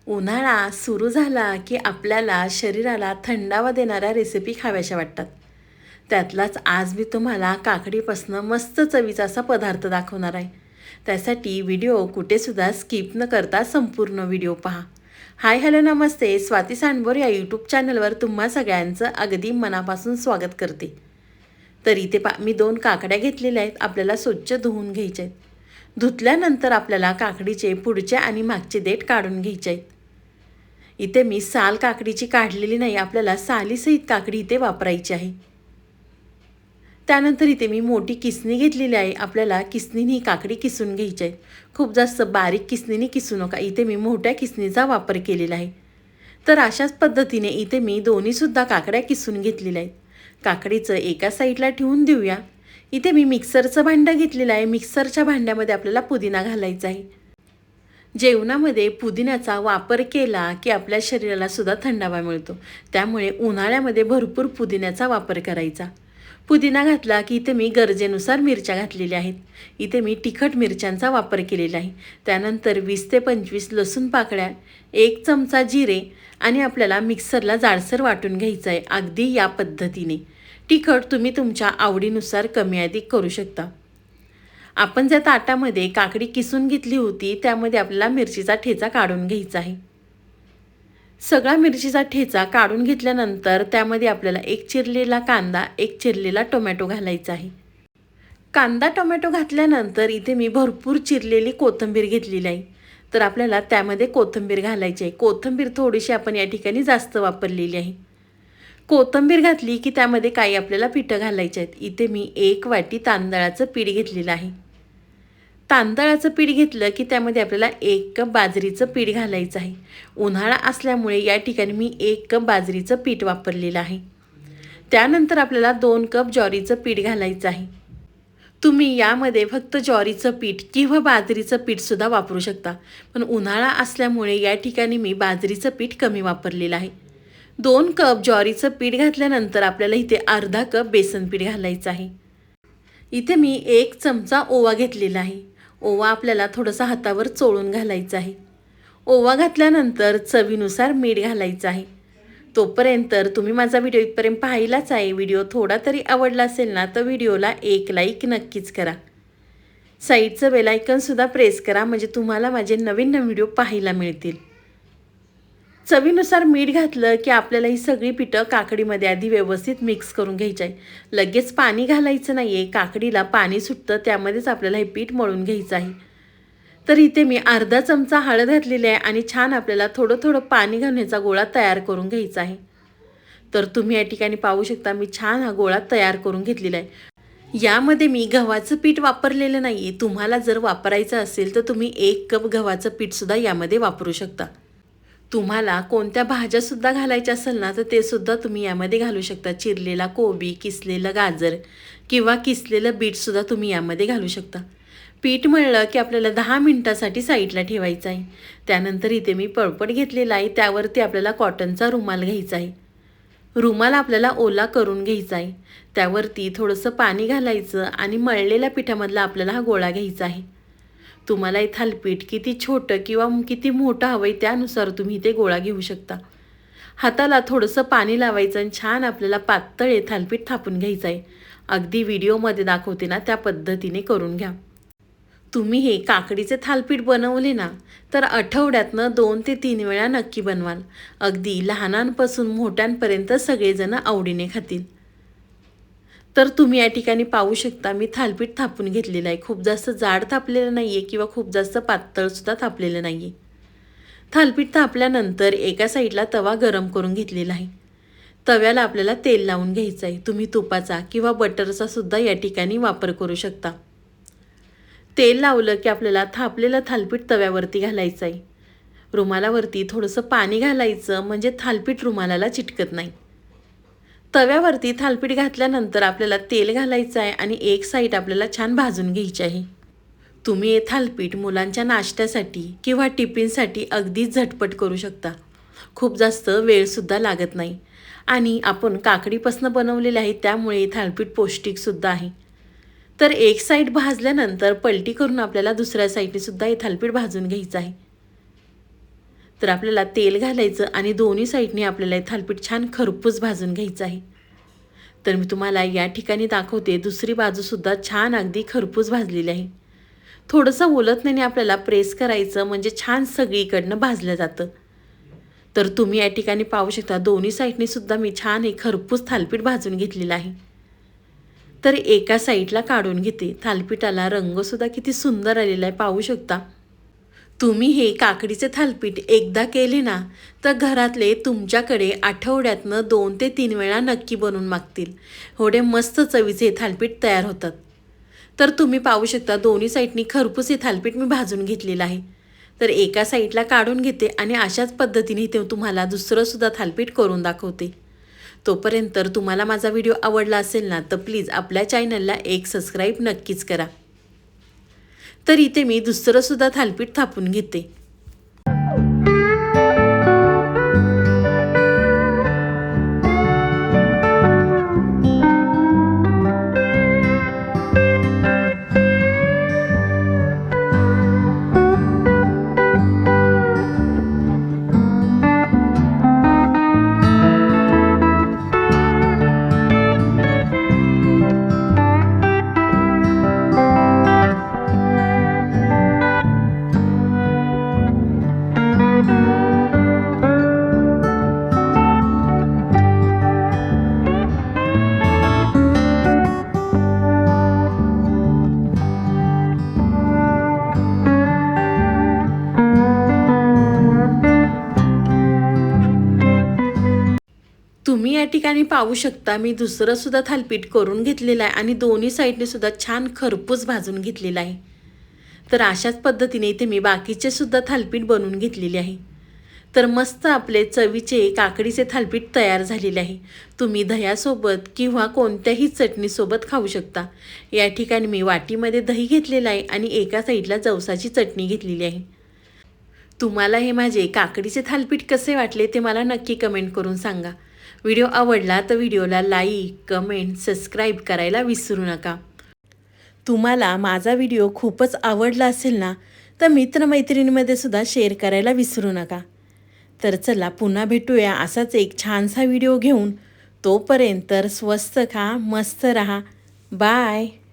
उन्हाळा सुरू झाला की आपल्याला शरीराला थंडावा देणाऱ्या रेसिपी खाव्याशा वाटतात. त्यातलाच आज मी तुम्हाला काकडीपासून मस्त चवीचा असा पदार्थ दाखवणार आहे. त्यासाठी व्हिडिओ कुठेसुद्धा स्किप न करता संपूर्ण व्हिडिओ पहा. हाय हॅलो नमस्ते, स्वाती सांडभोर या यूट्यूब चॅनलवर तुम्हा सगळ्यांचं अगदी मनापासून स्वागत करते. तर इथे मी 2 काकड्या घेतलेल्या आहेत. आपल्याला स्वच्छ धुवून घ्यायच्या आहेत. धुतल्यानंतर आपल्याला काकडीचे पुढचे आणि मागचे देठ काढून घ्यायचे आहेत. इथे मी साल काकडीची काढलेली नाही, आपल्याला सालीसहित काकडी इथे वापरायची आहे. त्यानंतर इथे मी मोठी किसणी घेतलेली आहे. आपल्याला किसणीने ही काकडी किसून घ्यायची आहे. खूप जास्त बारीक किसणीने किसू नका. इथे मी मोठ्या किसणीचा वापर केलेला आहे. तर अशाच पद्धतीने इथे मी दोन्हीसुद्धा काकड्या किसून घेतलेल्या आहेत. काकडीचं एका साईडला ठेवून देऊया. इथे मी मिक्सरचं भांडं घेतलेलं आहे. मिक्सरच्या भांड्यामध्ये आपल्याला पुदिना घालायचा आहे. जेवणामध्ये पुदिन्याचा वापर केला की आपल्या शरीराला सुद्धा थंडावा मिळतो. त्यामुळे उन्हाळ्यामध्ये भरपूर पुदिन्याचा वापर करायचा. पुदिना घातला की इथे मी गरजेनुसार मिरच्या घातलेल्या आहेत. इथे मी तिखट मिरच्यांचा वापर केलेला आहे. त्यानंतर 20 ते 25 लसूण पाकळ्या, 1 चमचा जिरे आणि आपल्याला मिक्सरला जाडसर वाटून घ्यायचं आहे. अगदी या पद्धतीने. तिखट तुम्ही तुमच्या आवडीनुसार कमी अधिक करू शकता. आपण ज्या ताटामध्ये काकडी किसून घेतली होती त्यामध्ये आपल्याला मिरचीचा ठेचा काढून घ्यायचा आहे. सगळा मिरचीचा ठेचा काढून घेतल्यानंतर त्यामध्ये आपल्याला 1 चिरलेला कांदा, 1 चिरलेला टोमॅटो घालायचा आहे. कांदा टोमॅटो घातल्यानंतर इथे मी भरपूर चिरलेली कोथिंबीर घेतलेली आहे. तर आपल्याला त्यामध्ये कोथिंबीर घालायची आहे. कोथिंबीर थोडीशी आपण या ठिकाणी जास्त वापरलेली आहे. कोथिंबीर घातली की त्यामध्ये काही आपल्याला पिठं घालायचे आहेत. इथे मी 1 वाटी तांदळाचं पीठ घेतलेलं आहे. तांदळाचं पीठ घेतलं की त्यामध्ये आपल्याला 1 कप बाजरीचं पीठ घालायचं आहे. उन्हाळा असल्यामुळे या ठिकाणी मी 1 कप बाजरीचं पीठ वापरलेलं आहे. त्यानंतर आपल्याला 2 कप ज्वारीचं पीठ घालायचं आहे. तुम्ही यामध्ये फक्त ज्वारीचं पीठ किंवा बाजरीचं पीठसुद्धा वापरू शकता. पण उन्हाळा असल्यामुळे या ठिकाणी मी बाजरीचं पीठ कमी वापरलेलं आहे. 2 कप ज्वारीचं पीठ घातल्यानंतर आपल्याला इथे अर्धा कप बेसन पीठ घालायचं आहे. इथे मी 1 चमचा ओवा घेतलेला आहे. ओवा आपल्याला थोडंसं हातावर चोळून घालायचा आहे. ओवा घातल्यानंतर चवीनुसार मीठ घालायचं आहे. तोपर्यंत तुम्ही माझा व्हिडिओ इथपर्यंत पाहिलाच आहे. व्हिडिओ थोडा तरी आवडला असेल ना तर व्हिडिओला 1 लाईक नक्कीच करा. साईडचं बेल आयकॉनसुद्धा प्रेस करा म्हणजे तुम्हाला माझे नवीन नवीन व्हिडिओ पाहायला मिळतील. चवीनुसार मीठ घातलं की आपल्याला ही सगळी पिठं काकडीमध्ये आधी व्यवस्थित मिक्स करून घ्यायची आहे. लगेच पाणी घालायचं नाही आहे. काकडीला पाणी सुटतं त्यामध्येच आपल्याला हे पीठ मळून घ्यायचं आहे. तर इथे मी अर्धा चमचा हळद घातलेली आहे आणि छान आपल्याला थोडं थोडं पाणी घालण्याचा गोळा तयार करून घ्यायचा आहे. तर तुम्ही या ठिकाणी पाहू शकता मी छान हा गोळा तयार करून घेतलेला आहे. यामध्ये मी गव्हाचं पीठ वापरलेलं नाही आहे. तुम्हाला जर वापरायचं असेल तर तुम्ही 1 कप गव्हाचं पीठसुद्धा यामध्ये वापरू शकता. तुम्हाला कोणत्या भाज्यासुद्धा घालायच्या असेल ना तर ते सुद्धा तुम्ही यामध्ये घालू शकता. चिरलेला कोबी, किसलेलं गाजर किंवा किसलेलं बीटसुद्धा तुम्ही यामध्ये घालू शकता. पीठ मळलं की आपल्याला 10 मिनिटासाठी साईडला ठेवायचं आहे. त्यानंतर इथे मी पळपट घेतलेला आहे. त्यावरती आपल्याला कॉटनचा रुमाल घ्यायचा आहे. रुमाल आपल्याला ओला करून घ्यायचा आहे. त्यावरती थोडंसं पाणी घालायचं आणि मळलेल्या पिठामधला आपल्याला हा गोळा घ्यायचा आहे. तुम्हाला हे थालीपीठ किती छोटं किंवा किती मोठं हवं आहे त्यानुसार तुम्ही ते गोळा घेऊ शकता. हाताला थोडंसं पाणी लावायचं आणि छान आपल्याला पातळ हे थालीपीठ थापून घ्यायचं आहे. अगदी व्हिडिओमध्ये दाखवते ना त्या पद्धतीने करून घ्या. तुम्ही हे काकडीचे थालीपीठ बनवले ना तर आठवड्यातनं 2 ते 3 वेळा नक्की बनवाल. अगदी लहानांपासून मोठ्यांपर्यंत सगळेजण आवडीने खातील. तर तुम्ही या ठिकाणी पाहू शकता मी थालीपीठ थापून घेतलेलं आहे. खूप जास्त जाड थापलेलं नाही आहे किंवा खूप जास्त पातळसुद्धा थापलेलं नाही आहे. थालीपीठ थापल्यानंतर एका साईडला तवा गरम करून घेतलेला आहे. तव्याला आपल्याला तेल लावून घ्यायचं आहे. तुम्ही तुपाचा किंवा बटरचा सुद्धा या ठिकाणी वापर करू शकता. तेल लावलं की आपल्याला थापलेलं थालीपीठ तव्यावरती घालायचं आहे. रुमालावरती थोडंसं पाणी घालायचं म्हणजे थालीपीठ रुमालाला चिटकत नाही. तव्यावरती थालीपीठ घातल्यानंतर आपल्याला तेल घालायचं आहे आणि एक साईड आपल्याला छान भाजून घ्यायची आहे. तुम्ही हे थालीपीठ मुलांच्या नाश्त्यासाठी किंवा टिफिनसाठी अगदी झटपट करू शकता. खूप जास्त वेळसुद्धा लागत नाही आणि आपण काकडीपासून बनवलेले आहे त्यामुळे हे थालीपीठ पौष्टिकसुद्धा आहे. तर एक साईड भाजल्यानंतर पलटी करून आपल्याला दुसऱ्या साईडने सुद्धा हे थालीपीठ भाजून घ्यायचं आहे. तर आपल्याला तेल घालायचं आणि दोन्ही साईडने आपल्याला हे थालीपीठ छान खरपूस भाजून घ्यायचं आहे. तर मी तुम्हाला या ठिकाणी दाखवते, दुसरी बाजूसुद्धा छान अगदी खरपूस भाजलेली आहे. थोडंसं उलटण्याने आपल्याला प्रेस करायचं म्हणजे छान सगळीकडनं भाजलं जातं. तर तुम्ही या ठिकाणी पाहू शकता दोन्ही साईडने सुद्धा मी छान हे खरपूस थालीपीठ भाजून घेतलेलं आहे. तर एका साईडला काढून घेते. थालीपीठाला रंगसुद्धा किती सुंदर आलेला आहे, पाहू शकता. तुम्ही हे काकडीचे थालीपीठ एकदा केले ना, तर घरातले तुमच्याकडे आठवड्यातनं 2 ते 3 वेळा नक्की बनवून मागतील. एवढे मस्त चवीचे हे थालीपीठ तयार होतात. तर तुम्ही पाहू शकता दोन्ही साईडनी खरपूस हे थालीपीठ मी भाजून घेतलेलं आहे. तर एका साईडला काढून घेते आणि अशाच पद्धतीने इथे तुम्हाला दुसरंसुद्धा थालीपीठ करून दाखवते. तोपर्यंत तर तुम्हाला माझा व्हिडिओ आवडला असेल ना, तर प्लीज आपल्या चॅनलला एक सबस्क्राईब नक्कीच करा. तर इथे मी दुसरंसुद्धा थालीपीठ थापून घेते. तुम्ही या ठिकाणी पाहू शकता मी दुसरंसुद्धा थालीपीठ करून घेतलेलं आहे आणि दोन्ही साईडने सुद्धा छान खरपूस भाजून घेतलेलं आहे. तर अशाच पद्धतीने इथे मी बाकीचे सुद्धा थालीपीठ बनवून घेतलेले आहे. तर मस्त आपले चवीचे काकडीचे थालीपीठ तयार झालेले आहे. तुम्ही दह्यासोबत किंवा कोणत्याही चटणीसोबत खाऊ शकता. या ठिकाणी मी वाटीमध्ये दही घेतलेलं आहे आणि एका साईडला जवसाची चटणी घेतलेली आहे. तुम्हाला हे माझे काकडीचे थालीपीठ कसे वाटले ते मला नक्की कमेंट करून सांगा. व्हिडिओ आवडला तर व्हिडिओला लाईक, कमेंट, सबस्क्राईब करायला विसरू नका. तुम्हाला माझा व्हिडिओ खूपच आवडला असेल ना, तर मित्रमैत्रिणींमध्ये सुद्धा शेअर करायला विसरू नका. तर चला पुन्हा भेटूया असाच एक छानसा व्हिडिओ घेऊन. तोपर्यंत स्वस्त खा, मस्त रहा. बाय.